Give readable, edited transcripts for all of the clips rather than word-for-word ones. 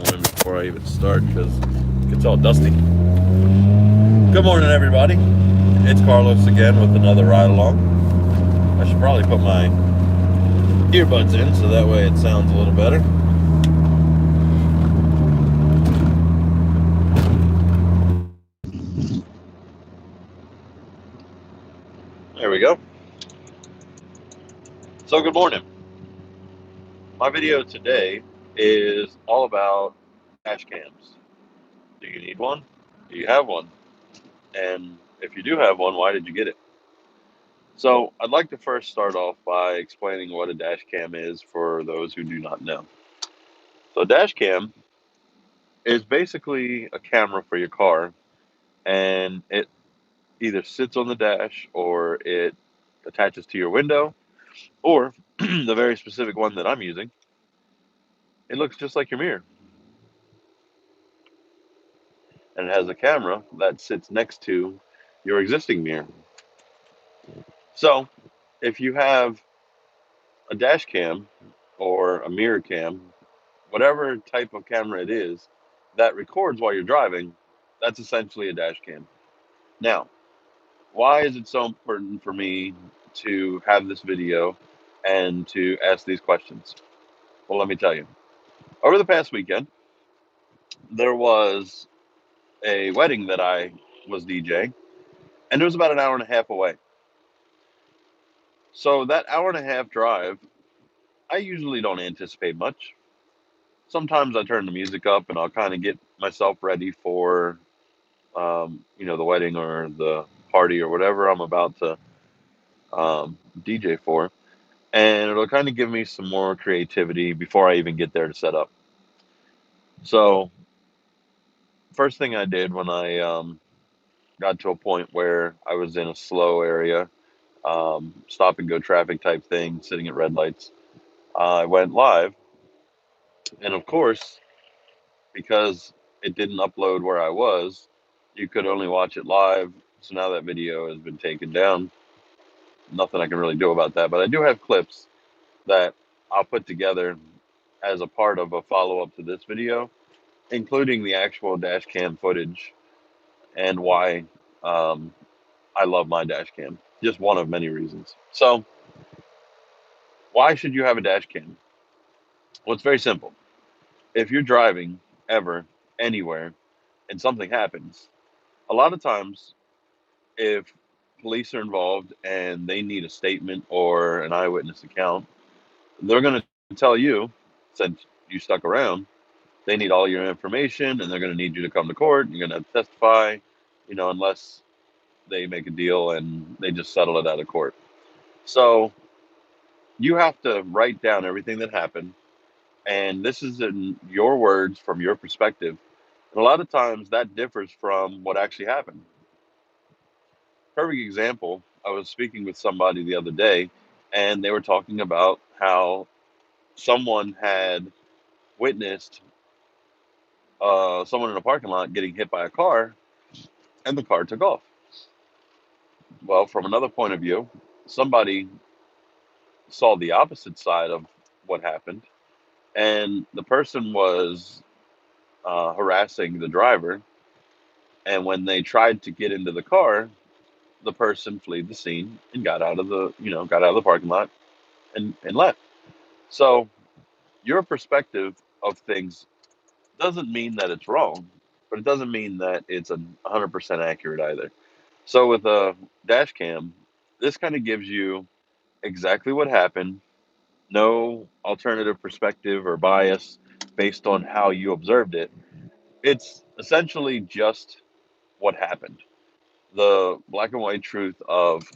one before I even start because it gets all dusty. Good morning, everybody. It's Carlos again with another ride along. I should probably put my earbuds in so that way it sounds a little better. There we go. So, good morning. My video today is all about dash cams. Do you need one? Do you have one? And if you do have one, why did you get it? So, I'd like to first start off by explaining what a dash cam is for those who do not know. So, a dash cam is basically a camera for your car, and it either sits on the dash or it attaches to your window, or the very specific one that I'm using, it looks just like your mirror. And it has a camera that sits next to your existing mirror. So, if you have a dash cam or a mirror cam, whatever type of camera it is that records while you're driving, that's essentially a dash cam. Now, why is it so important for me to have this video and to ask these questions? Well, let me tell you. Over the past weekend, there was a wedding that I was DJing, and it was about an hour and a half away. So, that hour and a half drive, I usually don't anticipate much. Sometimes I turn the music up and I'll kind of get myself ready for, the wedding or the party or whatever I'm about to DJ for. And it'll kind of give me some more creativity before I even get there to set up. So, first thing I did when I got to a point where I was in a slow area, stop and go traffic type thing, sitting at red lights, I went live. And of course, because it didn't upload where I was, you could only watch it live. So now that video has been taken down. Nothing I can really do about that. But I do have clips that I'll put together as a part of a follow up to this video, including the actual dash cam footage and why um, I love my dash cam. Just one of many reasons. So, why should you have a dash cam? Well, it's very simple. If you're driving ever, anywhere, and something happens, a lot of times, if police are involved and they need a statement or an eyewitness account, they're going to tell you, since you stuck around, they need all your information and they're going to need you to come to court. You're going to testify, unless they make a deal and they just settle it out of court. So you have to write down everything that happened. And this is in your words from your perspective. And a lot of times that differs from what actually happened. Perfect example, I was speaking with somebody the other day, and they were talking about how someone had witnessed someone in a parking lot getting hit by a car, and the car took off. Well, from another point of view, somebody saw the opposite side of what happened, and the person was harassing the driver. And when they tried to get into the car, the person fled the scene and got out of the parking lot and left. So your perspective of things doesn't mean that it's wrong, but it doesn't mean that it's 100% accurate either. So with a dash cam, this kind of gives you exactly what happened, no alternative perspective or bias based on how you observed it. It's essentially just what happened, the black and white truth of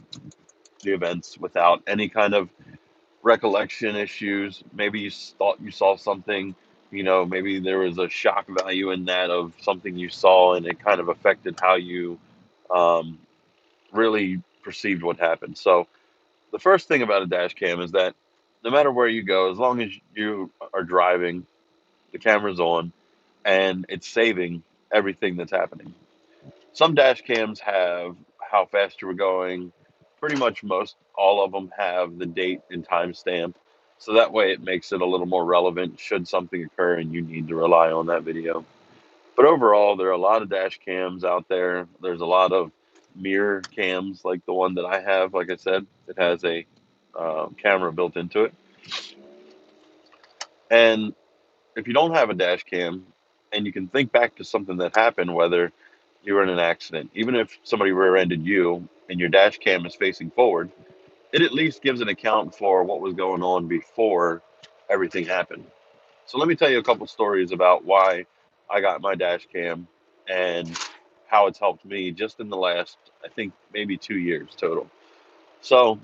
the events without any kind of recollection issues. Maybe you thought you saw something, maybe there was a shock value in that of something you saw, and it kind of affected how you um, really perceived what happened. So, the first thing about a dash cam is that no matter where you go, as long as you are driving, the camera's on and it's saving everything that's happening. Some dash cams have how fast you were going. Pretty much most all of them have the date and timestamp. So that way it makes it a little more relevant should something occur and you need to rely on that video. But overall, there are a lot of dash cams out there. There's a lot of mirror cams like the one that I have. Like I said, it has a camera built into it. And if you don't have a dash cam and you can think back to something that happened, whether you were in an accident, even if somebody rear-ended you and your dash cam is facing forward, it at least gives an account for what was going on before everything happened. So let me tell you a couple stories about why I got my dash cam and how it's helped me just in the last, I think, maybe 2 years total. So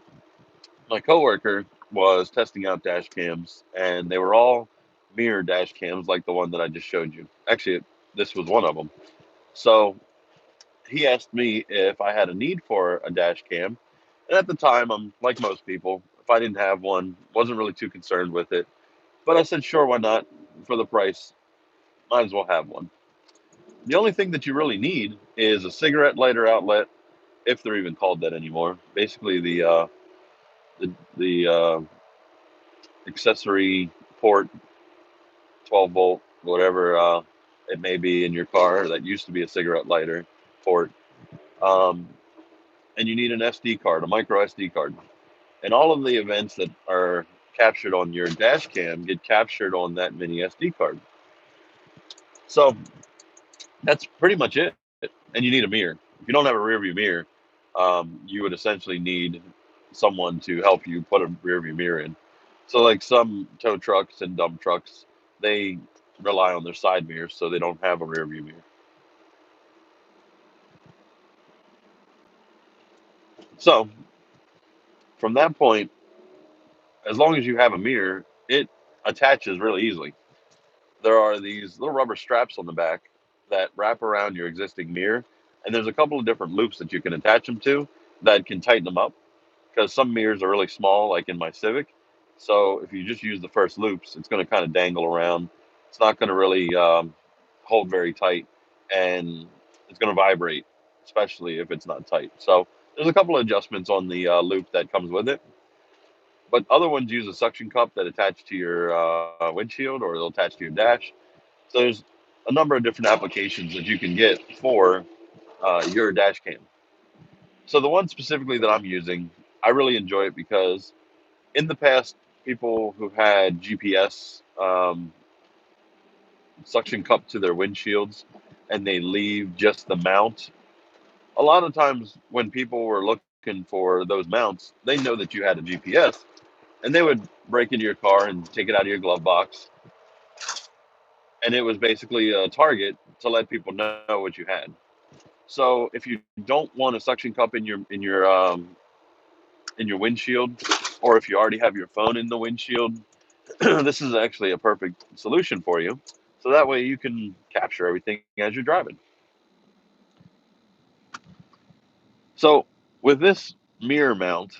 my coworker was testing out dash cams, and they were all mirror dash cams like the one that I just showed you. Actually, this was one of them. So he asked me if I had a need for a dash cam. And at the time, I'm like most people, if I didn't have one, wasn't really too concerned with it. But I said, sure, why not? For the price, might as well have one. The only thing that you really need is a cigarette lighter outlet, if they're even called that anymore. Basically, the accessory port, 12 volt, whatever it may be in your car. That used to be a cigarette lighter port. Um, and you need an SD card, a micro SD card. And all of the events that are captured on your dash cam get captured on that mini SD card. So that's pretty much it. And you need a mirror. If you don't have a rear view mirror, you would essentially need someone to help you put a rear view mirror in. So, like some tow trucks and dump trucks, they rely on their side mirrors, so they don't have a rear view mirror. So, from that point, as long as you have a mirror, it attaches really easily. There are these little rubber straps on the back that wrap around your existing mirror, and there's a couple of different loops that you can attach them to that can tighten them up because some mirrors are really small, like in my Civic. So if you just use the first loops, it's going to kind of dangle around. It's not going to really hold very tight, and it's going to vibrate, especially if it's not tight. So there's a couple of adjustments on the loop that comes with it. But other ones use a suction cup that attach to your windshield, or they'll attach to your dash. So there's a number of different applications that you can get for your dash cam. So the one specifically that I'm using, I really enjoy it because in the past, people who had GPS suction cup to their windshields and they leave just the mount, a lot of times when people were looking for those mounts, they know that you had a GPS and they would break into your car and take it out of your glove box. And it was basically a target to let people know what you had. So if you don't want a suction cup in your windshield, or if you already have your phone in the windshield, this is actually a perfect solution for you. So that way you can capture everything as you're driving. So with this mirror mount,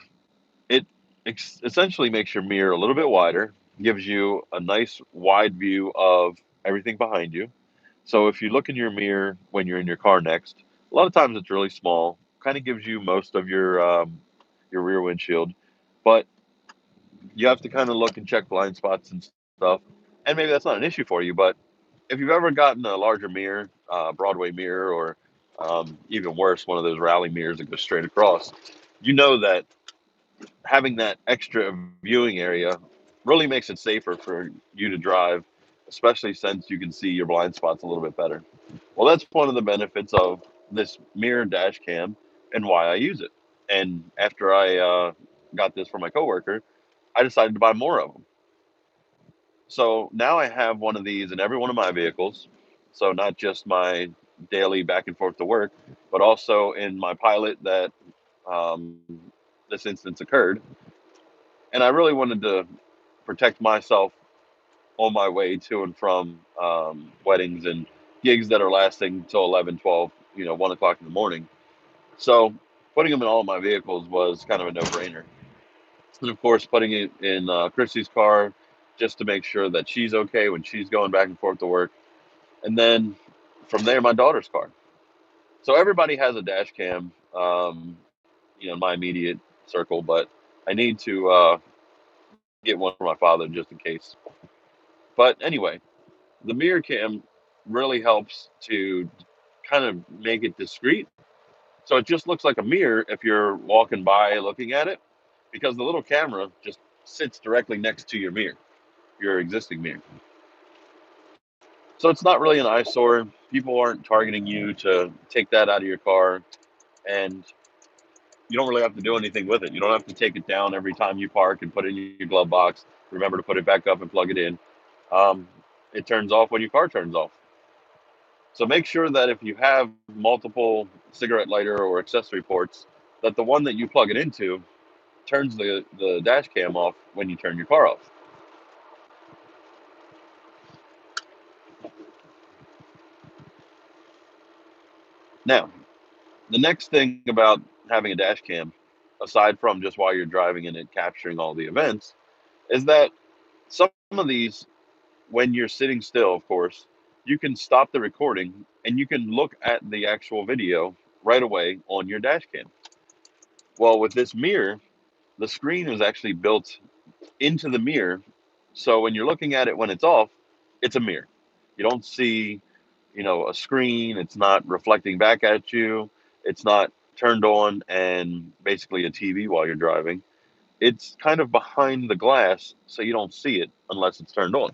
it essentially makes your mirror a little bit wider, gives you a nice wide view of everything behind you. So if you look in your mirror when you're in your car next, a lot of times it's really small, kind of gives you most of your rear windshield, but you have to kind of look and check blind spots and stuff. And maybe that's not an issue for you, but if you've ever gotten a larger mirror, Broadway mirror, or even worse, one of those rally mirrors that goes straight across, you know that having that extra viewing area really makes it safer for you to drive, especially since you can see your blind spots a little bit better. Well, that's one of the benefits of this mirror dash cam and why I use it. And after I got this from my coworker, I decided to buy more of them. So now I have one of these in every one of my vehicles. So not just my daily back and forth to work, but also in my Pilot that um, this instance occurred. And I really wanted to protect myself on my way to and from weddings and gigs that are lasting till 11, 12, 1 o'clock in the morning. So putting them in all of my vehicles was kind of a no-brainer. And of course, putting it in Chrissy's car just to make sure that she's okay when she's going back and forth to work. And then from there, my daughter's car. So everybody has a dash cam, in my immediate circle, but I need to get one for my father just in case. But anyway, the mirror cam really helps to kind of make it discreet. So it just looks like a mirror if you're walking by looking at it, because the little camera just sits directly next to your existing mirror. So it's not really an eyesore. People aren't targeting you to take that out of your car, and you don't really have to do anything with it. You don't have to take it down every time you park and put it in your glove box. Remember to put it back up and plug it in. Um, it turns off when your car turns off. So make sure that if you have multiple cigarette lighter or accessory ports, that the one that you plug it into turns the dash cam off when you turn your car off. Now, the next thing about having a dash cam, aside from just while you're driving and it capturing all the events, is that some of these, when you're sitting still, of course, you can stop the recording and you can look at the actual video right away on your dash cam. Well, with this mirror, the screen is actually built into the mirror. So when you're looking at it when it's off, it's a mirror. You don't see, a screen. It's not reflecting back at you. It's not turned on and basically a TV while you're driving. It's kind of behind the glass, so you don't see it unless it's turned on.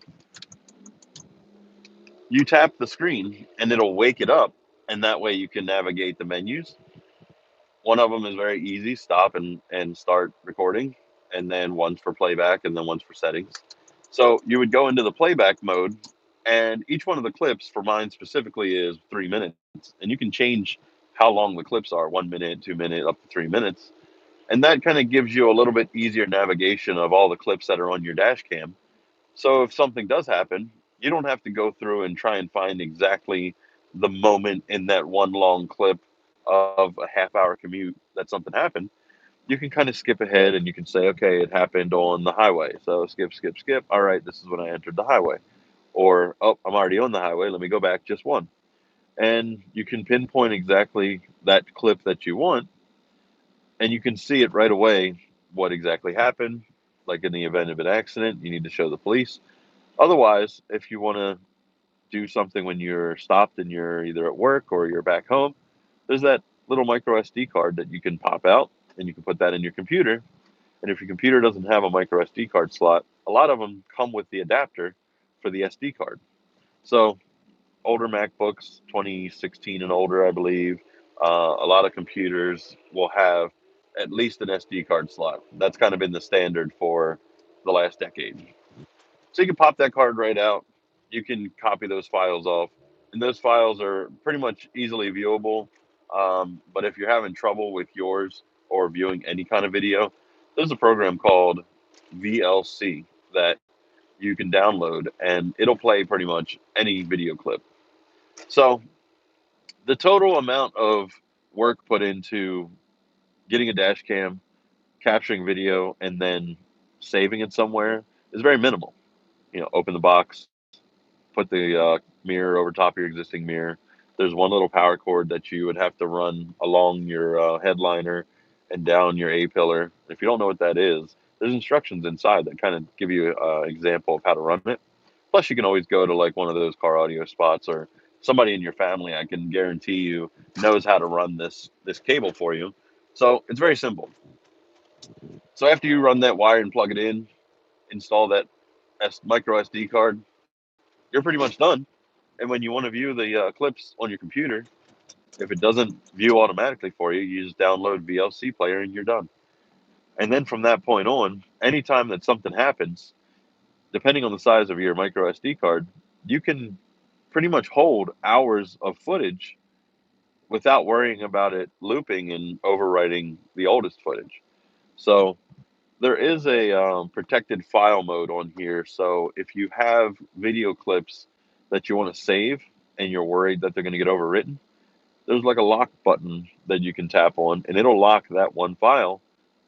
You tap the screen and it'll wake it up, and that way you can navigate the menus. One of them is very easy, stop and start recording, and then one's for playback, and then one's for settings. So you would go into the playback mode, and each one of the clips for mine specifically is 3 minutes. And you can change how long the clips are, 1 minute, 2 minutes, up to 3 minutes. And that kind of gives you a little bit easier navigation of all the clips that are on your dash cam. So if something does happen, you don't have to go through and try and find exactly the moment in that one long clip of a half hour commute that something happened. You can kind of skip ahead and you can say, okay, it happened on the highway. So skip, skip, skip. All right, this is when I entered the highway. Or, oh, I'm already on the highway. Let me go back just one. And you can pinpoint exactly that clip that you want, and you can see it right away what exactly happened. Like in the event of an accident, you need to show the police. Otherwise, if you want to do something when you're stopped and you're either at work or you're back home, there's that little micro SD card that you can pop out and you can put that in your computer. And if your computer doesn't have a micro SD card slot, a lot of them come with the adapter for the SD card. So older MacBooks, 2016 and older, I believe, a lot of computers will have at least an SD card slot. That's kind of been the standard for the last decade. So you can pop that card right out. You can copy those files off, and those files are pretty much easily viewable. But if you're having trouble with yours or viewing any kind of video, there's a program called VLC that you can download, and it'll play pretty much any video clip. So the total amount of work put into getting a dash cam, capturing video, and then saving it somewhere is very minimal. Open the box, put the mirror over top of your existing mirror. There's one little power cord that you would have to run along your headliner and down your A pillar. If you don't know what that is, there's instructions inside that kind of give you an example of how to run it. Plus, you can always go to like one of those car audio spots, or somebody in your family, I can guarantee you, knows how to run this cable for you. So it's very simple. So after you run that wire and plug it in, install that micro SD card, you're pretty much done. And when you want to view the clips on your computer, if it doesn't view automatically for you, you just download VLC player and you're done. And then from that point on, anytime that something happens, depending on the size of your micro SD card, you can pretty much hold hours of footage without worrying about it looping and overwriting the oldest footage. So there is a protected file mode on here. So if you have video clips that you want to save and you're worried that they're going to get overwritten, there's like a lock button that you can tap on, and it'll lock that one file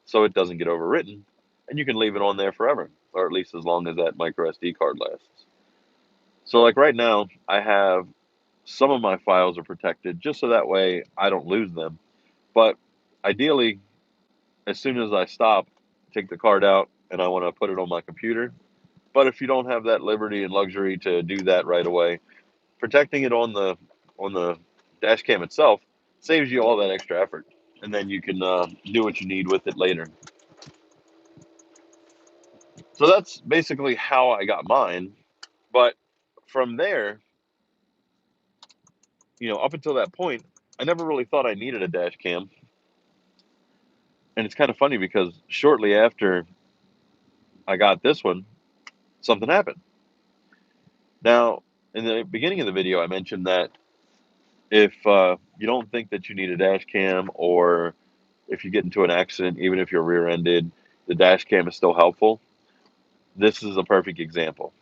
so it doesn't get overwritten, and you can leave it on there forever, or at least as long as that micro SD card lasts. So like right now, I have some of my files are protected just so that way I don't lose them. But ideally, as soon as I stop, take the card out, and I want to put it on my computer. But if you don't have that liberty and luxury to do that right away, protecting it on the dash cam itself saves you all that extra effort, and then you can do what you need with it later. So that's basically how I got mine. But from there, up until that point, I never really thought I needed a dash cam. And it's kind of funny because shortly after I got this one, something happened. Now, in the beginning of the video, I mentioned that if you don't think that you need a dash cam, or if you get into an accident, even if you're rear ended, the dash cam is still helpful. This is a perfect example.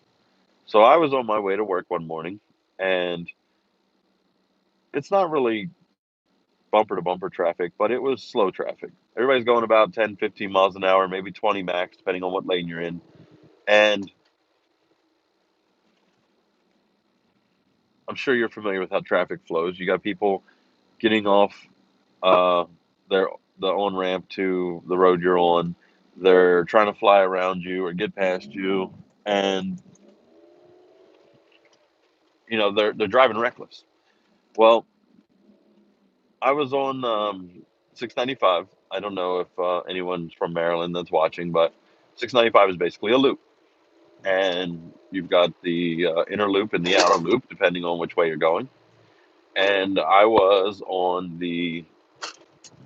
So I was on my way to work one morning, and it's not really bumper to bumper traffic, but it was slow traffic. Everybody's going about 10, 15 miles an hour, maybe 20 max, depending on what lane you're in. And I'm sure you're familiar with how traffic flows. You got people getting off uh, their the on ramp to the road you're on. They're trying to fly around you or get past you, and they're driving reckless. Well, I was on 695. I don't know if anyone's from Maryland that's watching, but 695 is basically a loop, and you've got the inner loop and the outer loop, depending on which way you're going. And I was on the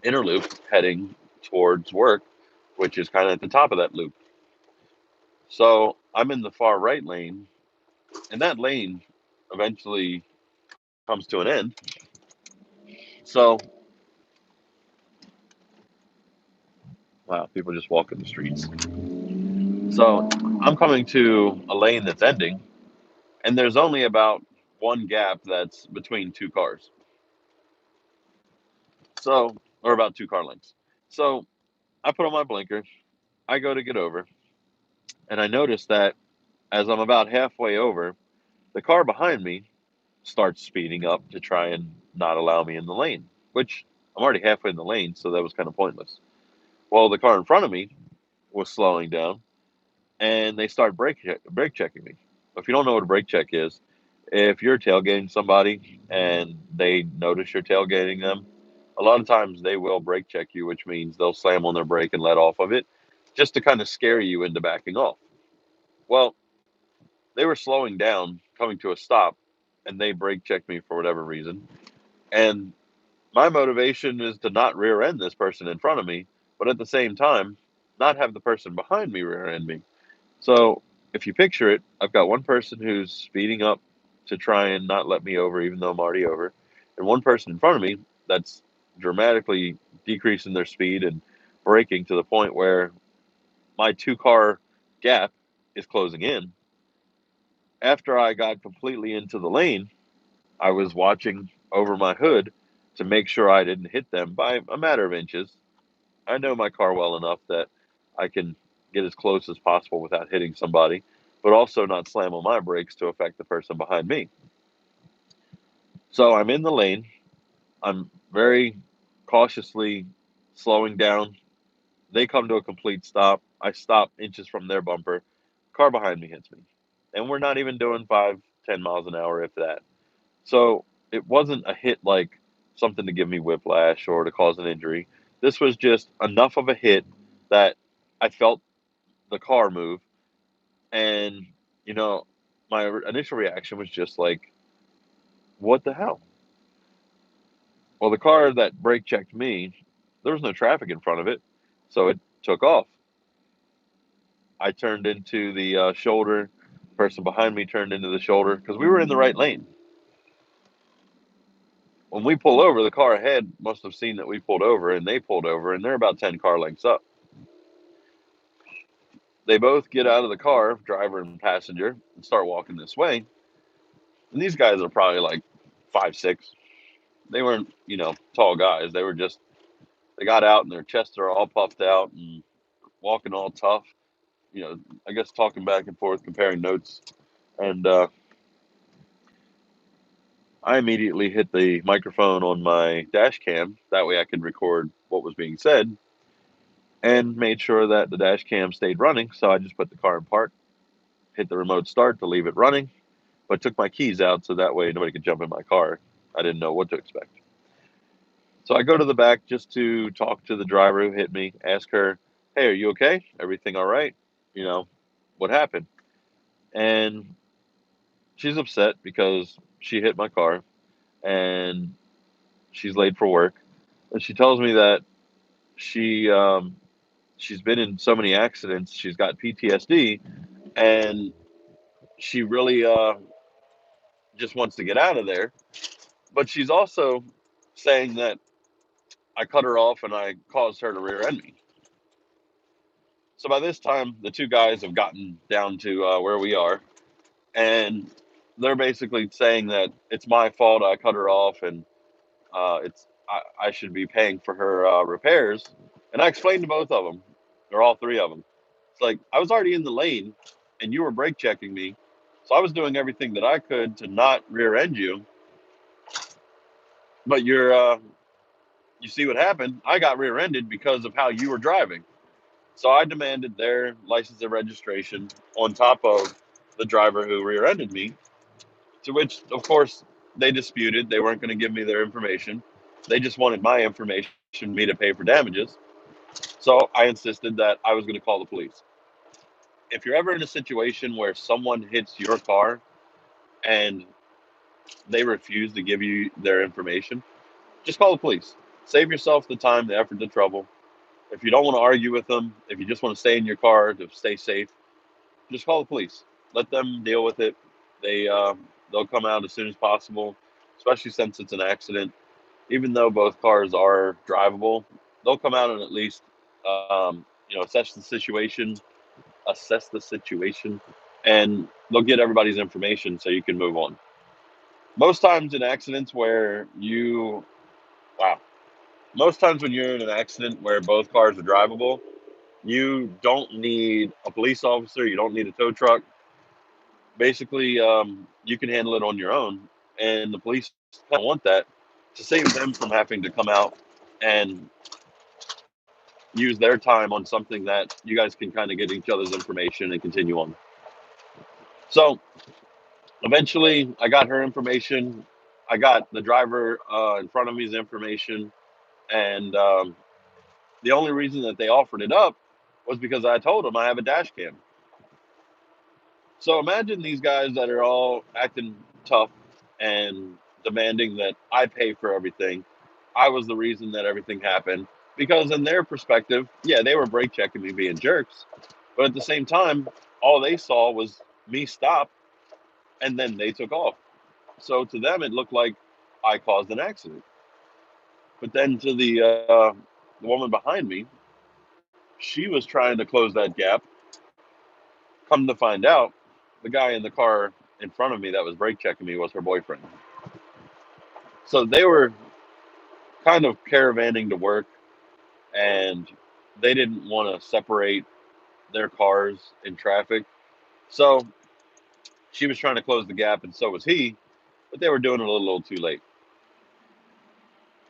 inner loop heading towards work, which is kind of at the top of that loop. So I'm in the far right lane, and that lane eventually comes to an end. So, wow, people just walking the streets. So I'm coming to a lane that's ending, and there's only about one gap that's between two cars. So, or about two car lengths. So I put on my blinkers, I go to get over, and I notice that as I'm about halfway over, the car behind me starts speeding up to try and not allow me in the lane, which I'm already halfway in the lane, so that was kind of pointless. Well, the car in front of me was slowing down, and they start brake checking me. If you don't know what a brake check is, if you're tailgating somebody and they notice you're tailgating them, a lot of times they will brake check you, which means they'll slam on their brake and let off of it just to kind of scare you into backing off. Well, they were slowing down, coming to a stop, and they brake checked me for whatever reason. And my motivation is to not rear end this person in front of me, but at the same time, not have the person behind me rear end me. So if you picture it, I've got one person who's speeding up to try and not let me over, even though I'm already over, and one person in front of me that's dramatically decreasing their speed and braking to the point where my two-car gap is closing in. After I got completely into the lane, I was watching over my hood to make sure I didn't hit them by a matter of inches. I know my car well enough that I can get as close as possible without hitting somebody, but also not slam on my brakes to affect the person behind me. So I'm in the lane. I'm very cautiously slowing down. They come to a complete stop. I stop inches from their bumper. Car behind me hits me. And we're not even doing 5, 10 miles an hour, if that. So it wasn't a hit like something to give me whiplash or to cause an injury. This was just enough of a hit that I felt the car move. And, you know, my initial reaction was just like, what the hell? Well, the car that brake checked me, there was no traffic in front of it. So it took off. I turned into the shoulder. The person behind me turned into the shoulder because we were in the right lane. When we pull over, the car ahead must have seen that we pulled over, and they pulled over, and they're about 10 car lengths up. They both get out of the car, driver and passenger, and start walking this way. And these guys are probably like 5'6". They weren't, tall guys. They got out and their chests are all puffed out and walking all tough. I guess talking back and forth, comparing notes. And I immediately hit the microphone on my dash cam. That way I could record what was being said. and made sure that the dash cam stayed running. So I just put the car in park, hit the remote start to leave it running, but took my keys out so that way nobody could jump in my car. I didn't know what to expect. So I go to the back just to talk to the driver who hit me, ask her, "Hey, are you okay? Everything all right? You know, what happened?" And she's upset because she hit my car and she's late for work. And she tells me that she she's been in so many accidents, she's got PTSD, and she really just wants to get out of there. But she's also saying that I cut her off and I caused her to rear end me. So by this time, the two guys have gotten down to where we are, and they're basically saying that it's my fault. I cut her off, and I should be paying for her repairs. And I explained to both of them, or all three of them. It's like I was already in the lane, and you were brake checking me, so I was doing everything that I could to not rear end you. But you see what happened? I got rear ended because of how you were driving. So I demanded their license and registration on top of the driver who rear ended me, to which, of course, they disputed. They weren't going to give me their information. They just wanted my information, me to pay for damages. So I insisted that I was going to call the police. If you're ever in a situation where someone hits your car and they refuse to give you their information, just call the police. Save yourself the time, the effort, the trouble. If you don't want to argue with them, if you just want to stay in your car to stay safe, just call the police. Let them deal with it. They'll come out as soon as possible, especially since it's an accident. Even though both cars are drivable, they'll come out and at least assess the situation, and they'll get everybody's information so you can move on. Most times in accidents where you wow, most times when you're in an accident where both cars are drivable, you don't need a police officer. You don't need a tow truck. Basically, you can handle it on your own, and the police kind of want that to save them from having to come out and use their time on something that you guys can kind of get each other's information and continue on. So eventually, I got her information. I got the driver in front of me's information, and the only reason that they offered it up was because I told them I have a dash cam. So imagine these guys that are all acting tough and demanding that I pay for everything. I was the reason that everything happened because, in their perspective, yeah, they were brake checking me being jerks, but at the same time, all they saw was me stop and then they took off. So to them, it looked like I caused an accident. But then to the woman behind me, she was trying to close that gap. Come to find out, the guy in the car in front of me that was brake checking me was her boyfriend. So they were kind of caravanning to work, and they didn't want to separate their cars in traffic. So she was trying to close the gap, and so was he, but they were doing it a little too late.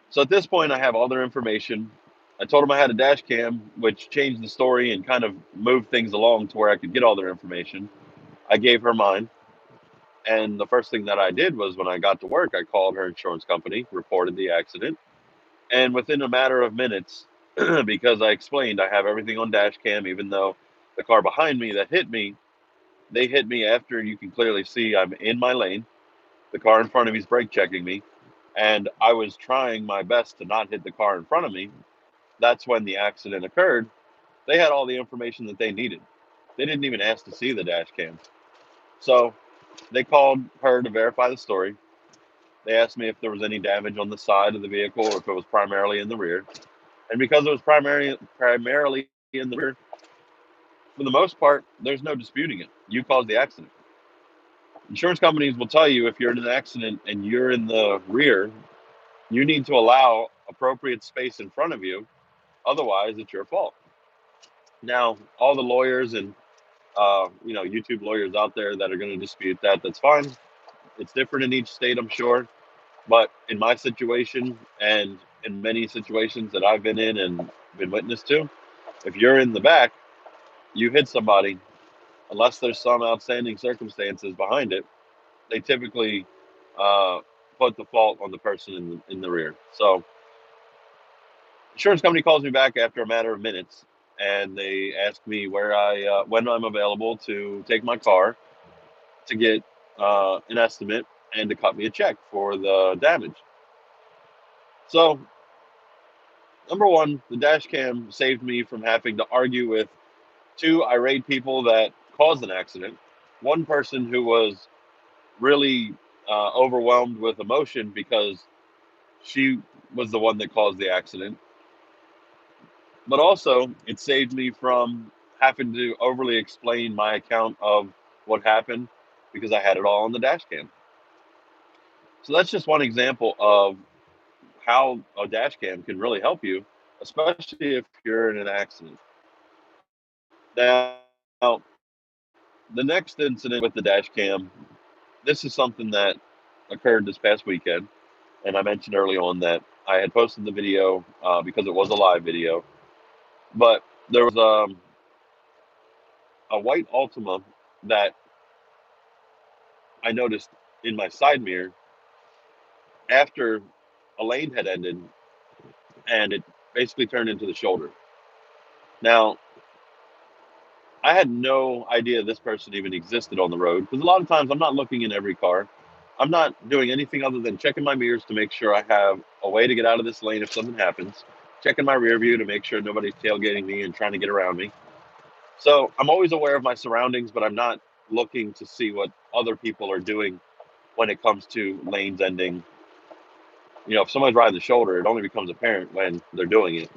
So at this point, I have all their information. I told them I had a dash cam, which changed the story and kind of moved things along to where I could get all their information. I gave her mine. And the first thing that I did was when I got to work, I called her insurance company, reported the accident. And within a matter of minutes, because I explained I have everything on dash cam, even though the car behind me that hit me, they hit me after you can clearly see I'm in my lane. The car in front of me is brake checking me. And I was trying my best to not hit the car in front of me. That's when the accident occurred. They had all the information that they needed. They didn't even ask to see the dash cam. So they called her to verify the story. They asked me if there was any damage on the side of the vehicle or if it was primarily in the rear. And because it was primarily in the rear, for the most part, there's no disputing it. You caused the accident. Insurance companies will tell you if you're in an accident and you're in the rear, you need to allow appropriate space in front of you. Otherwise, it's your fault. Now, all the lawyers and YouTube lawyers out there that are going to dispute that, that's fine. It's different in each state, I'm sure. But in my situation and in many situations that I've been in and been witness to, If you're in the back, you hit somebody, unless there's some outstanding circumstances behind it, they typically uh, put the fault on the person in the rear. So, insurance company calls me back after a matter of minutes, and they ask me when I'm available to take my car to get an estimate and to cut me a check for the damage. So, number one, the dash cam saved me from having to argue with two irate people that caused an accident. One person who was really overwhelmed with emotion because she was the one that caused the accident. But also, it saved me from having to overly explain my account of what happened because I had it all on the dash cam. So that's just one example of how a dash cam can really help you, especially if you're in an accident. Now, the next incident with the dash cam, this is something that occurred this past weekend. And I mentioned early on that I had posted the video because it was a live video. But there was a white Altima that I noticed in my side mirror after a lane had ended, and it basically turned into the shoulder. Now, I had no idea this person even existed on the road because a lot of times I'm not looking in every car. I'm not doing anything other than checking my mirrors to make sure I have a way to get out of this lane if something happens, checking my rear view to make sure nobody's tailgating me and trying to get around me. So I'm always aware of my surroundings, but I'm not looking to see what other people are doing when it comes to lanes ending. You know, if someone's riding the shoulder, it only becomes apparent when they're doing it.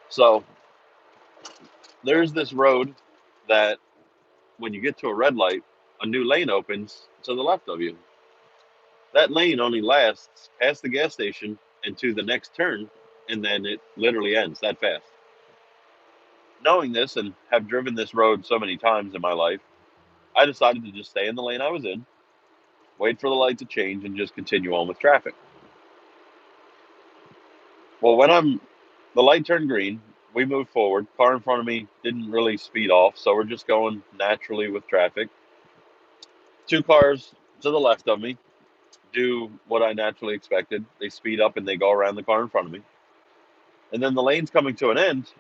So there's this road that when you get to a red light, a new lane opens to the left of you. That lane only lasts past the gas station and to the next turn, and then it literally ends that fast. Knowing this and have driven this road so many times in my life, I decided to just stay in the lane I was in, wait for the light to change, and just continue on with traffic. Well, the light turned green, we moved forward. Car in front of me didn't really speed off, so we're just going naturally with traffic. Two cars to the left of me do what I naturally expected. They speed up and they go around the car in front of me. And then the lane's coming to an end.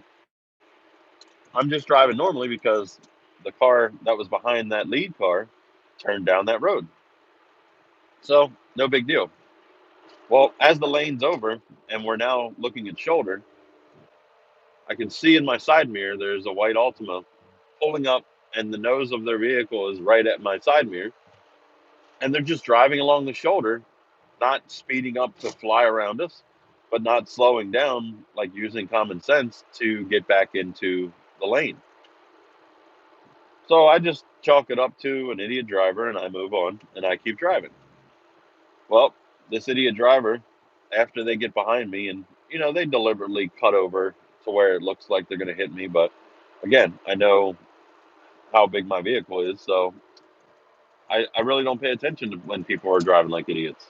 I'm just driving normally because the car that was behind that lead car turned down that road. So, no big deal. Well, as the lane's over and we're now looking at shoulder, I can see in my side mirror there's a white Altima pulling up, and the nose of their vehicle is right at my side mirror. And they're just driving along the shoulder, not speeding up to fly around us, but not slowing down, like using common sense to get back into the lane. So I just chalk it up to an idiot driver and I move on and I keep driving. Well, this idiot driver, after they get behind me and, they deliberately cut over to where it looks like they're going to hit me. But again, I know how big my vehicle is. So I really don't pay attention to when people are driving like idiots.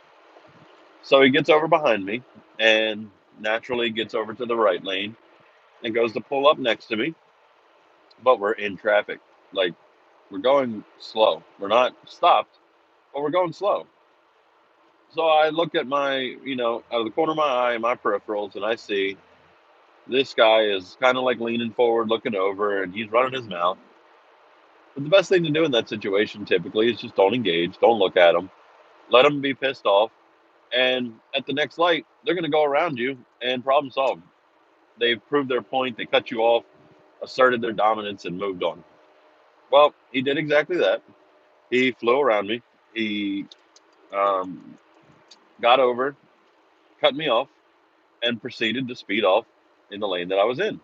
So he gets over behind me and naturally gets over to the right lane and goes to pull up next to me. But we're in traffic. Like, we're going slow. We're not stopped, but we're going slow. So I look at out of the corner of my eye, my peripherals, and I see this guy is kind of like leaning forward, looking over, and he's running his mouth. But the best thing to do in that situation typically is just don't engage, don't look at him, let him be pissed off. And at the next light, they're going to go around you and problem solve. They've proved their point, they cut you off, asserted their dominance, and moved on. Well, he did exactly that. He flew around me. He um, got over, cut me off, and proceeded to speed off in the lane that I was in.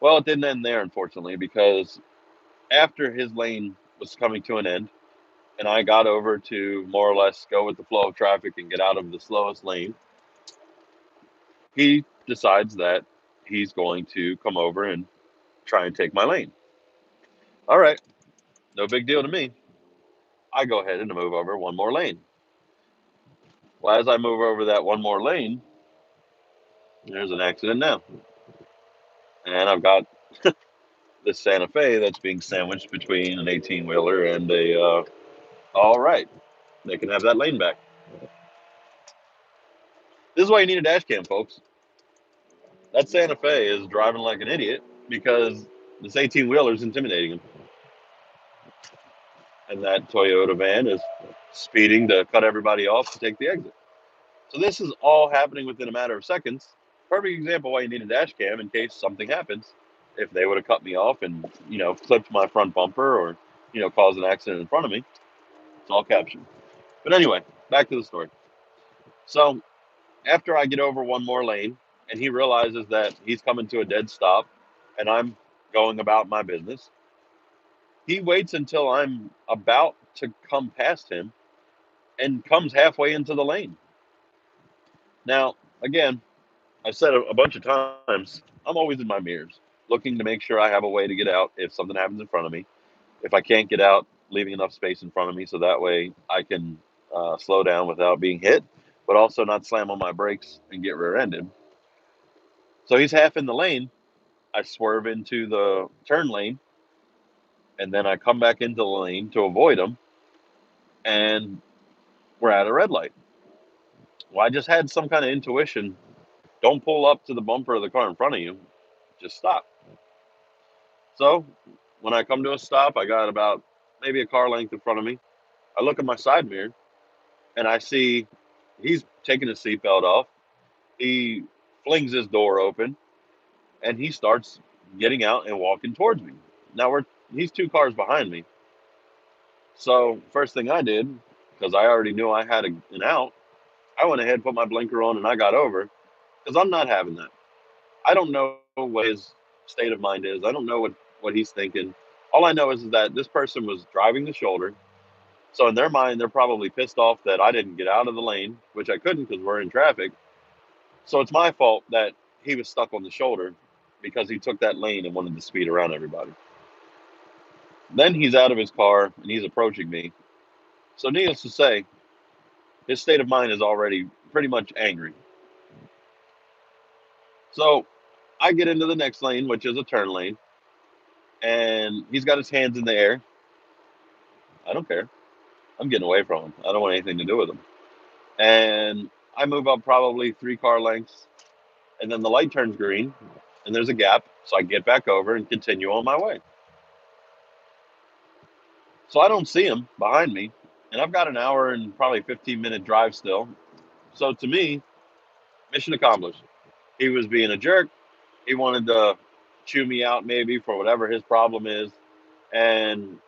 Well, it didn't end there, unfortunately, because after his lane was coming to an end, and I got over to more or less go with the flow of traffic and get out of the slowest lane, he decides that he's going to come over and try and take my lane. All right, no big deal to me. I go ahead and move over one more lane. Well, as I move over that one more lane, there's an accident now. and I've got this Santa Fe that's being sandwiched between an 18 wheeler and a. All right, they can have that lane back. This is why you need a dash cam, folks. That Santa Fe is driving like an idiot because this 18 wheeler is intimidating him, and that Toyota van is speeding to cut everybody off to take the exit. So this is all happening within a matter of seconds. Perfect example why you need a dash cam in case something happens. If they would have cut me off and clipped my front bumper or caused an accident in front of me, it's all captured. But anyway, back to the story. So after I get over one more lane and he realizes that he's coming to a dead stop and I'm going about my business, he waits until I'm about to come past him and comes halfway into the lane. Now, again, I've said a bunch of times, I'm always in my mirrors, looking to make sure I have a way to get out if something happens in front of me. If I can't get out, leaving enough space in front of me so that way I can slow down without being hit, but also not slam on my brakes and get rear-ended. So he's half in the lane. I swerve into the turn lane, and then I come back into the lane to avoid him, and we're at a red light. Well, I just had some kind of intuition. Don't pull up to the bumper of the car in front of you. Just stop. So when I come to a stop, I got about maybe a car length in front of me. I look at my side mirror and I see he's taking his seatbelt off. He flings his door open and he starts getting out and walking towards me. Now he's two cars behind me. So first thing I did, because I already knew I had an out, I went ahead, put my blinker on, and I got over because I'm not having that. I don't know what his state of mind is. I don't know what he's thinking. All I know is that this person was driving the shoulder. So in their mind, they're probably pissed off that I didn't get out of the lane, which I couldn't because we're in traffic. So it's my fault that he was stuck on the shoulder because he took that lane and wanted to speed around everybody. Then he's out of his car and he's approaching me. So needless to say, his state of mind is already pretty much angry. So I get into the next lane, which is a turn lane, and he's got his hands in the air. I don't care. I'm getting away from him. I don't want anything to do with him. And I move up probably 3 car lengths, and then the light turns green, and there's a gap. So I get back over and continue on my way. So I don't see him behind me, and I've got an hour and probably 15-minute drive still. So to me, mission accomplished. He was being a jerk. He wanted to chew me out maybe for whatever his problem is. And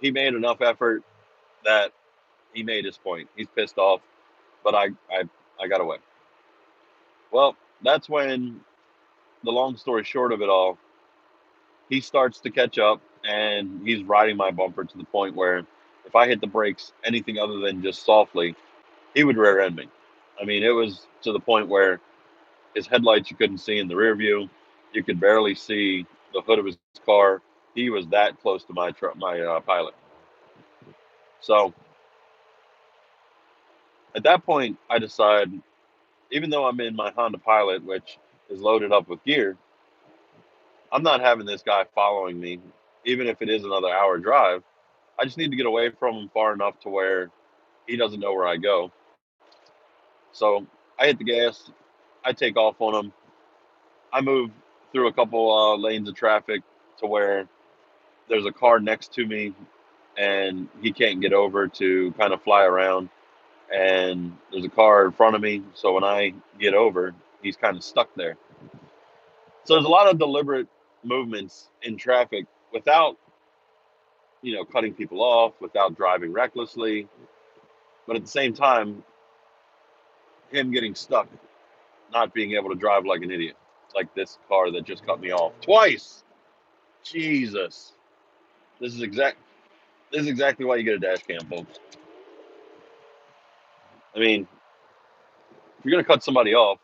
he made enough effort that he made his point. He's pissed off, but I got away. Well, that's when, the long story short of it all, he starts to catch up and he's riding my bumper to the point where if I hit the brakes anything other than just softly, he would rear end me. I mean, it was to the point where his headlights you couldn't see in the rear view. You could barely see the hood of his car. He was that close to my Pilot. So at that point, I decide, even though I'm in my Honda Pilot, which is loaded up with gear, I'm not having this guy following me, even if it is another hour drive. I just need to get away from him far enough to where he doesn't know where I go. So I hit the gas. I take off on him. I move through a couple lanes of traffic to where there's a car next to me and he can't get over to kind of fly around. And there's a car in front of me. So when I get over, he's kind of stuck there. So there's a lot of deliberate movements in traffic without, cutting people off, without driving recklessly. But at the same time, him getting stuck, not being able to drive like an idiot, like this car that just cut me off twice. Jesus, this is exact. This is exactly why you get a dash cam, folks. I mean, if you're gonna cut somebody off,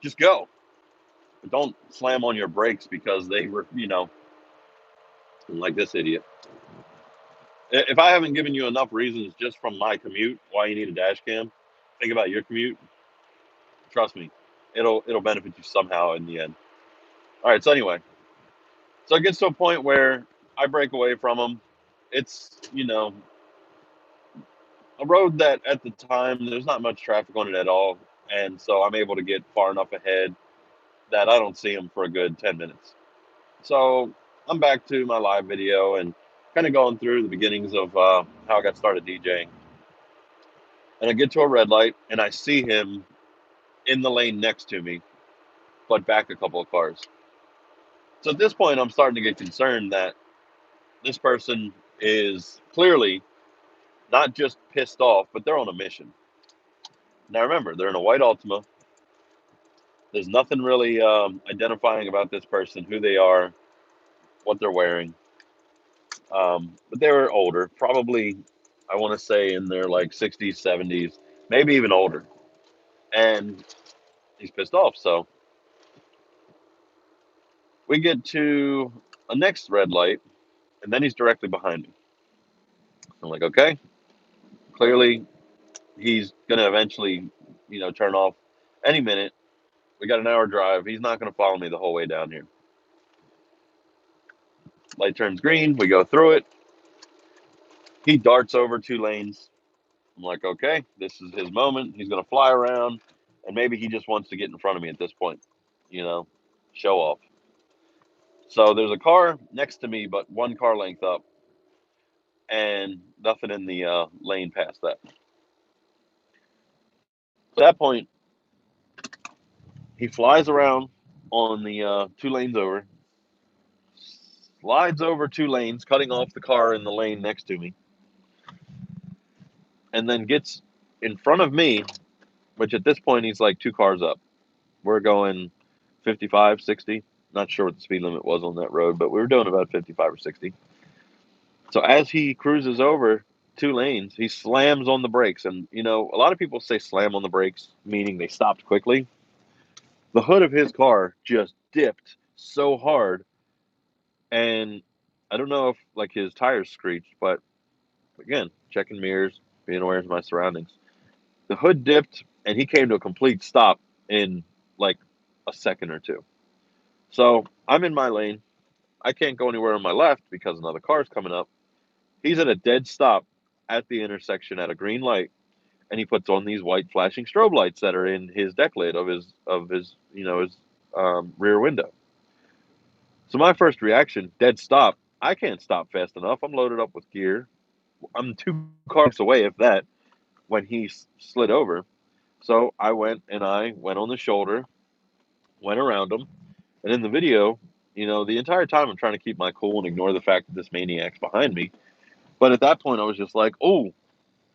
just go. But don't slam on your brakes because they were, like this idiot. If I haven't given you enough reasons just from my commute why you need a dash cam, think about your commute. Trust me, it'll benefit you somehow in the end. All right. So anyway, so it gets to a point where I break away from him. It's, a road that at the time there's not much traffic on it at all. And so I'm able to get far enough ahead that I don't see him for a good 10 minutes. So I'm back to my live video and kind of going through the beginnings of how I got started DJing. And I get to a red light and I see him in the lane next to me, but back a couple of cars. So at this point, I'm starting to get concerned that this person is clearly not just pissed off, but they're on a mission. Now remember, they're in a white Altima. There's nothing really identifying about this person, who they are, what they're wearing. But they were older, probably, I want to say in their like 60s, 70s, maybe even older. And he's pissed off. So we get to a next red light, and then he's directly behind me. I'm like, okay, clearly he's going to eventually, turn off any minute. We got an hour drive. He's not going to follow me the whole way down here. Light turns green. We go through it. He darts over 2 lanes. I'm like, okay, this is his moment. He's going to fly around, and maybe he just wants to get in front of me at this point, show off. So there's a car next to me, but one car length up, and nothing in the lane past that. At that point, he flies around on the 2 lanes over, slides over 2 lanes, cutting off the car in the lane next to me, and then gets in front of me, which at this point he's like 2 cars up. We're going 55, 60. Not sure what the speed limit was on that road, but we were doing about 55 or 60. So as he cruises over 2 lanes, he slams on the brakes. And, a lot of people say slam on the brakes, meaning they stopped quickly. The hood of his car just dipped so hard. And I don't know if like his tires screeched, but again, checking mirrors, being aware of my surroundings. The hood dipped and he came to a complete stop in like a second or two. So I'm in my lane. I can't go anywhere on my left because another car's coming up. He's at a dead stop at the intersection at a green light, and he puts on these white flashing strobe lights that are in his deck lid of his rear window. So my first reaction, dead stop. I can't stop fast enough. I'm loaded up with gear. I'm 2 cars away, if that, when he slid over. So I went on the shoulder, went around him, and in the video, the entire time I'm trying to keep my cool and ignore the fact that this maniac's behind me. But at that point, I was just like, oh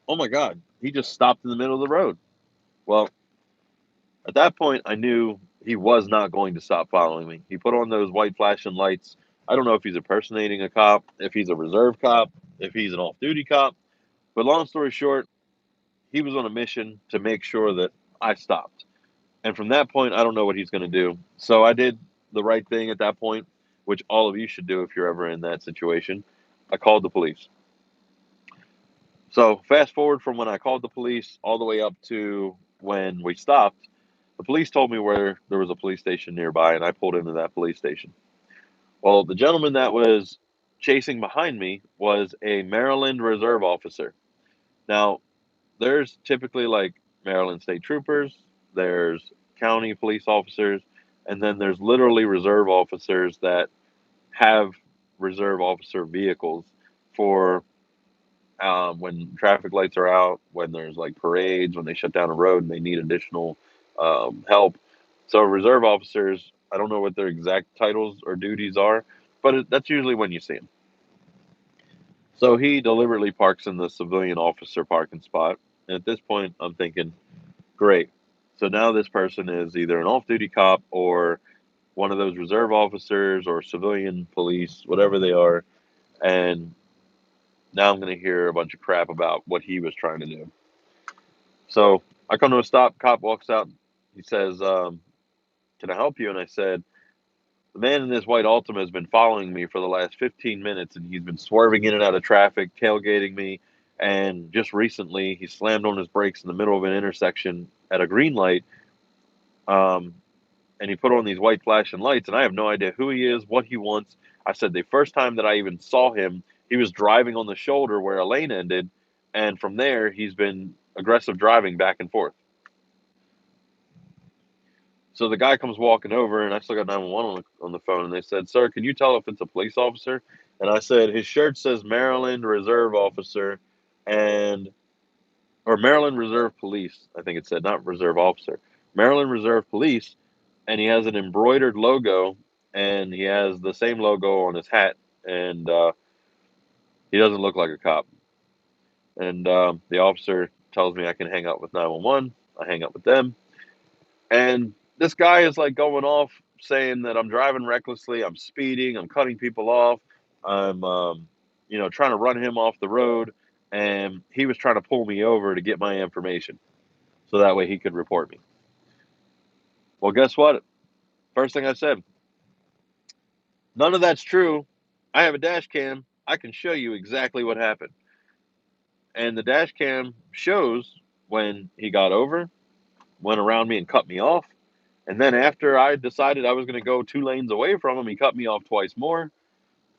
my God, he just stopped in the middle of the road. Well, at that point, I knew he was not going to stop following me. He put on those white flashing lights. I don't know if he's impersonating a cop, if he's a reserve cop, if he's an off duty cop. But long story short, he was on a mission to make sure that I stopped. And from that point, I don't know what he's going to do. So I did the right thing at that point, which all of you should do if you're ever in that situation. I called the police. So fast forward from when I called the police all the way up to when we stopped, the police told me where there was a police station nearby, and I pulled into that police station. Well, the gentleman that was chasing behind me was a Maryland Reserve officer. Now, there's typically like Maryland State Troopers, there's county police officers, and then there's literally reserve officers that have reserve officer vehicles for when traffic lights are out, when there's like parades, when they shut down a road and they need additional help. So reserve officers, I don't know what their exact titles or duties are, but that's usually when you see them. So he deliberately parks in the civilian officer parking spot. And at this point, I'm thinking, great. So now this person is either an off-duty cop or one of those reserve officers or civilian police, whatever they are. And now I'm going to hear a bunch of crap about what he was trying to do. So I come to a stop. Cop walks out. He says, "Can I help you?" And I said, "The man in this white Altima has been following me for the last 15 minutes, and he's been swerving in and out of traffic, tailgating me. And just recently, he slammed on his brakes in the middle of an intersection at a green light. Um, and he put on these white flashing lights, and I have no idea who he is, what he wants. I said the first time that I even saw him, he was driving on the shoulder where a lane ended, and from there he's been aggressive driving back and forth. So the guy comes walking over, and I still got 911 on the phone, and they said, "Sir, can you tell if it's a police officer?" And I said, "His shirt says Maryland Reserve Officer, and or Maryland Reserve Police. I think it said, not Reserve Officer, Maryland Reserve Police." And he has an embroidered logo, and he has the same logo on his hat, and he doesn't look like a cop. And the officer tells me I can hang up with 911. I hang up with them, and this guy is like going off saying that I'm driving recklessly, I'm speeding, I'm cutting people off, I'm trying to run him off the road, and he was trying to pull me over to get my information so that way he could report me. Well, guess what? First thing I said, none of that's true. I have a dash cam. I can show you exactly what happened. And the dash cam shows when he got over, went around me and cut me off. And then after I decided I was going to go 2 lanes away from him, he cut me off twice more.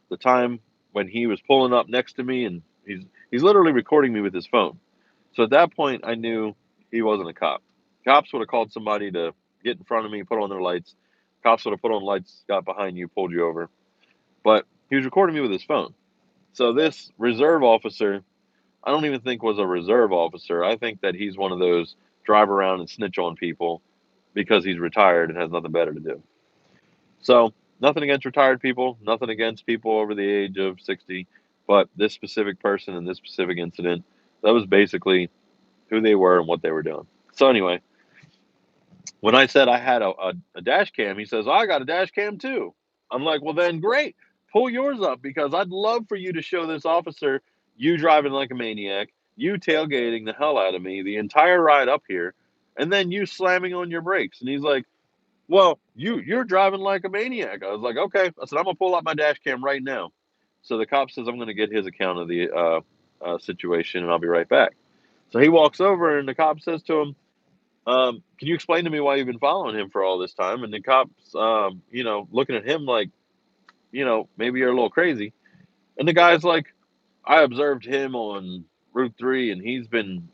The time when he was pulling up next to me, and he's literally recording me with his phone. So at that point, I knew he wasn't a cop. Cops would have called somebody to get in front of me, put on their lights. Cops would have put on lights, got behind you, pulled you over. But he was recording me with his phone. So this reserve officer, I don't even think was a reserve officer. I think that he's one of those drive around and snitch on people because he's retired and has nothing better to do. So nothing against retired people, nothing against people over the age of 60, but this specific person in this specific incident, that was basically who they were and what they were doing. So anyway, when I said I had a dash cam, he says, "Oh, I got a dash cam too." I'm like, "Well, then great. Pull yours up because I'd love for you to show this officer you driving like a maniac, you tailgating the hell out of me the entire ride up here, and then you slamming on your brakes." And he's like, "Well, you're driving like a maniac." I was like, "Okay." I said, "I'm gonna pull out my dash cam right now." So the cop says, "I'm gonna get his account of the situation, and I'll be right back." So he walks over, and the cop says to him, "Can you explain to me why you've been following him for all this time?" And the cops, looking at him like, maybe you're a little crazy. And the guy's like, "I observed him on Route 3, and he's been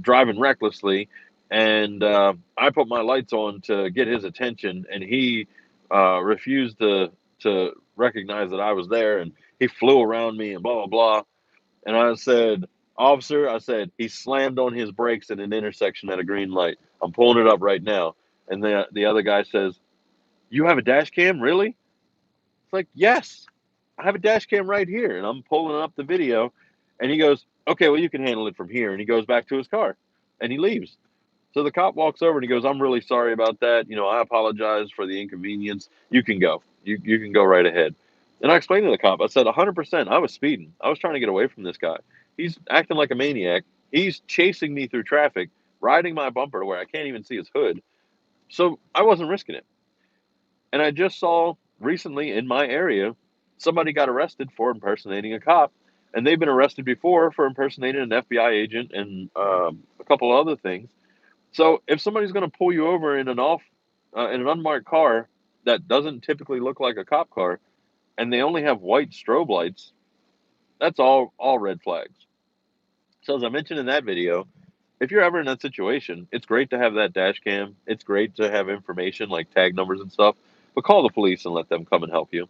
driving recklessly. And I put my lights on to get his attention, and he refused to recognize that I was there, and he flew around me and blah, blah, blah." And I said, "Officer," I said, "he slammed on his brakes at an intersection at a green light. I'm pulling it up right now." And the other guy says, "You have a dash cam, really?" It's like, "Yes, I have a dash cam right here." And I'm pulling up the video. And he goes, "Okay, well, you can handle it from here." And he goes back to his car and he leaves. So the cop walks over and he goes, "I'm really sorry about that. I apologize for the inconvenience. You can go. You can go right ahead." And I explained to the cop, I said, 100%, I was speeding. I was trying to get away from this guy. He's acting like a maniac. He's chasing me through traffic, riding my bumper to where I can't even see his hood. So I wasn't risking it. And I just saw recently in my area, somebody got arrested for impersonating a cop. And they've been arrested before for impersonating an FBI agent and a couple other things. So if somebody's going to pull you over in an unmarked car that doesn't typically look like a cop car, and they only have white strobe lights, that's all red flags. So as I mentioned in that video, if you're ever in that situation, it's great to have that dash cam. It's great to have information like tag numbers and stuff, but call the police and let them come and help you.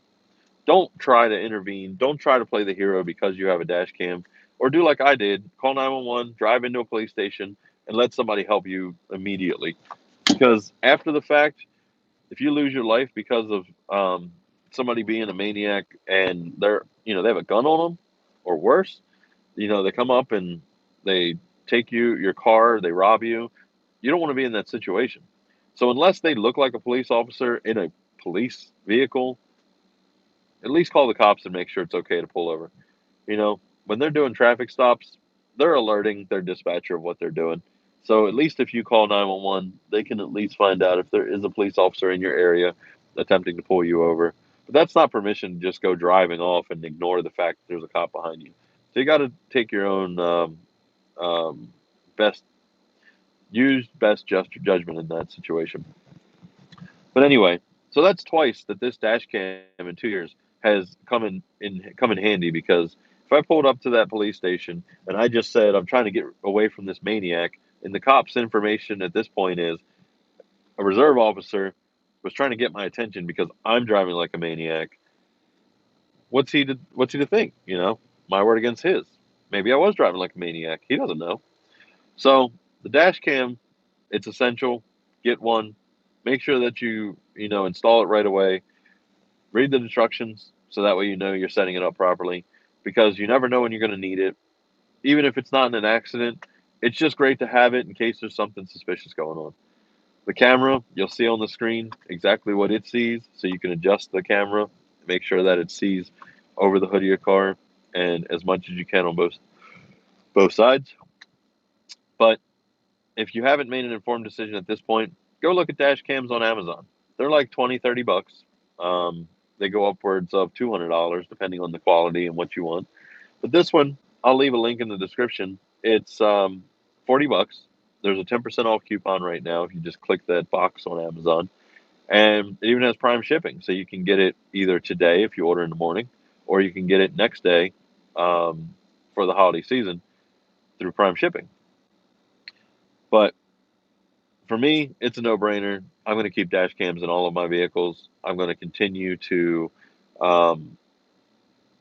Don't try to intervene. Don't try to play the hero because you have a dash cam, or do like I did, call 911, drive into a police station, and let somebody help you immediately. Because after the fact, if you lose your life because of somebody being a maniac and they have a gun on them, or worse, they come up and they take your car, they rob you. You don't want to be in that situation. So unless they look like a police officer in a police vehicle, at least call the cops and make sure it's okay to pull over. When they're doing traffic stops, they're alerting their dispatcher of what they're doing. So at least if you call 911, they can at least find out if there is a police officer in your area attempting to pull you over. But that's not permission to just go driving off and ignore the fact that there's a cop behind you. So you got to take your own um, best, use best judgment in that situation. But anyway, so that's twice that this dash cam in 2 years has come in handy, because if I pulled up to that police station and I just said I'm trying to get away from this maniac, and the cop's information at this point is a reserve officer was trying to get my attention because I'm driving like a maniac, what's he to think? My word against his. Maybe I was driving like a maniac. He doesn't know. So the dash cam, it's essential. Get one. Make sure that you install it right away. Read the instructions so that way you know you're setting it up properly, because you never know when you're going to need it. Even if it's not in an accident, it's just great to have it in case there's something suspicious going on. The camera, you'll see on the screen exactly what it sees, so you can adjust the camera, make sure that it sees over the hood of your car and as much as you can on both sides. But if you haven't made an informed decision at this point, go look at dash cams on Amazon. They're like 20, $30. Um, they go upwards of $200 depending on the quality and what you want. But this one, I'll leave a link in the description. It's $40. There's a 10% off coupon right now if you just click that box on Amazon. And it even has Prime shipping, so you can get it either today if you order in the morning, or you can get it next day for the holiday season through Prime shipping. But for me, it's a no-brainer. I'm going to keep dash cams in all of my vehicles. I'm going to continue to um,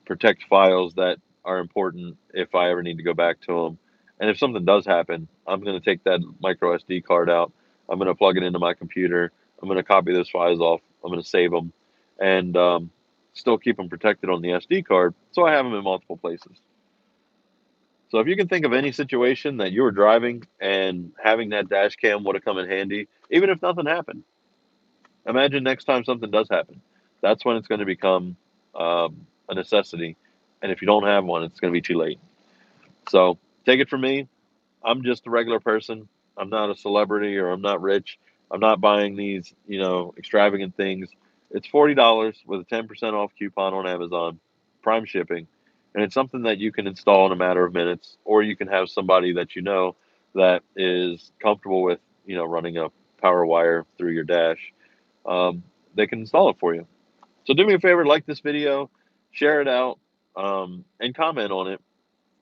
protect files that are important if I ever need to go back to them. And if something does happen, I'm going to take that micro SD card out. I'm going to plug it into my computer. I'm going to copy those files off. I'm going to save them, and still keep them protected on the SD card, so I have them in multiple places. So if you can think of any situation that you were driving and having that dash cam would have come in handy, even if nothing happened, imagine next time something does happen. That's when it's going to become a necessity. And if you don't have one, it's going to be too late. So take it from me. I'm just a regular person. I'm not a celebrity, or I'm not rich. I'm not buying these, extravagant things. It's $40 with a 10% off coupon on Amazon, Prime shipping. And it's something that you can install in a matter of minutes, or you can have somebody that you know that is comfortable with, running a power wire through your dash. um, they can install it for you. So do me a favor, like this video, share it out, and comment on it.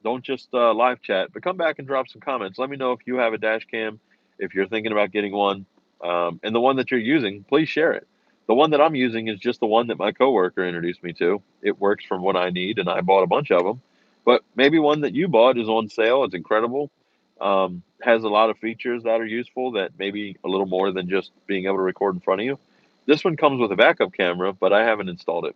Don't just live chat, but come back and drop some comments. Let me know if you have a dash cam, if you're thinking about getting one, and the one that you're using, please share it. The one that I'm using is just the one that my coworker introduced me to. It works from what I need, and I bought a bunch of them. But maybe one that you bought is on sale. It's incredible. Has a lot of features that are useful, that maybe a little more than just being able to record in front of you. This one comes with a backup camera, but I haven't installed it.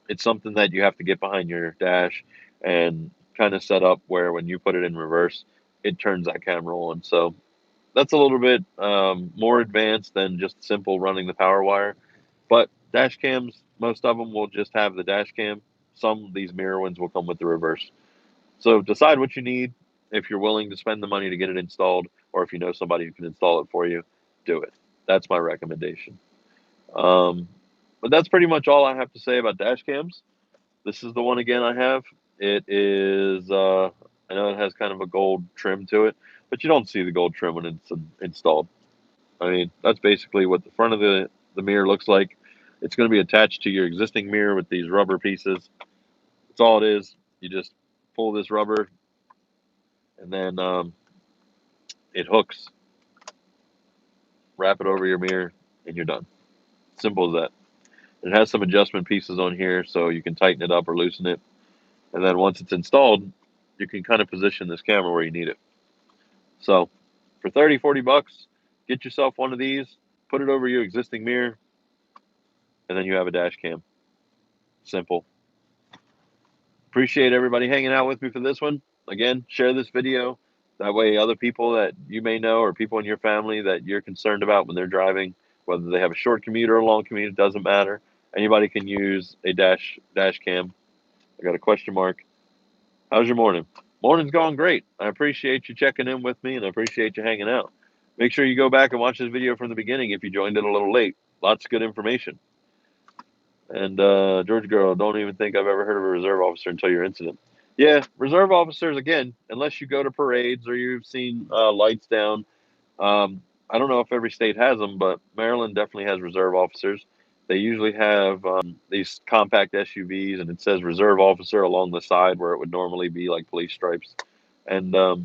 It's something that you have to get behind your dash and kind of set up where when you put it in reverse, it turns that camera on. So that's a little bit more advanced than just simple running the power wire. But dash cams, most of them will just have the dash cam. Some of these mirror ones will come with the reverse. So decide what you need. If you're willing to spend the money to get it installed, or if you know somebody who can install it for you, do it. That's my recommendation. Um, but that's pretty much all I have to say about dash cams. This is the one again I have. It is, I know it has kind of a gold trim to it, but you don't see the gold trim when it's installed. I mean, that's basically what the front of the mirror looks like. It's going to be attached to your existing mirror with these rubber pieces. That's all it is. You just pull this rubber, and then it hooks, wrap it over your mirror, and you're done. Simple as that. It has some adjustment pieces on here so you can tighten it up or loosen it. And then once it's installed, you can kind of position this camera where you need it. So for 30, $40, get yourself one of these, put it over your existing mirror, and then you have a dash cam. Simple. Appreciate everybody hanging out with me for this one. Again, share this video. That way other people that you may know, or people in your family that you're concerned about when they're driving, whether they have a short commute or a long commute, it doesn't matter. Anybody can use a dash cam. I got a question mark. How's your morning? Morning's going great. I appreciate you checking in with me, and I appreciate you hanging out. Make sure you go back and watch this video from the beginning if you joined it a little late. Lots of good information. And George Girl, don't even think I've ever heard of a reserve officer until your incident. Yeah, reserve officers, again, unless you go to parades or you've seen lights down, um, I don't know if every state has them, but Maryland definitely has reserve officers. They usually have these compact SUVs, and it says reserve officer along the side where it would normally be like police stripes. And like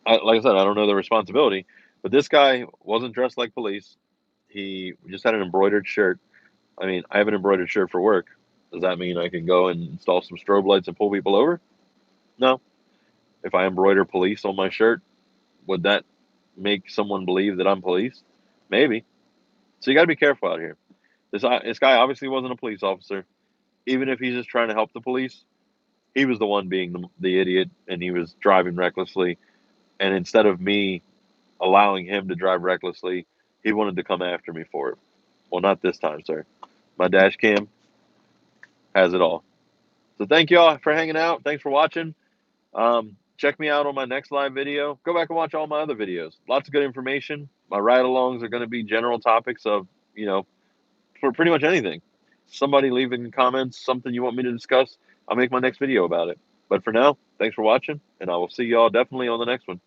I said, I don't know the responsibility, but this guy wasn't dressed like police. He just had an embroidered shirt. I mean, I have an embroidered shirt for work. Does that mean I can go and install some strobe lights and pull people over? No. If I embroider police on my shirt, would that make someone believe that I'm police? Maybe. So you got to be careful out here. This guy obviously wasn't a police officer. Even if he's just trying to help the police, he was the one being the idiot, and he was driving recklessly. And instead of me allowing him to drive recklessly, he wanted to come after me for it. Well, not this time, sir. My dash cam has it all. So thank you all for hanging out. Thanks for watching. Check me out on my next live video. Go back and watch all my other videos. Lots of good information. My ride-alongs are going to be general topics of, for pretty much anything. Somebody leave in comments something you want me to discuss. I'll make my next video about it. But for now, thanks for watching, and I will see y'all definitely on the next one.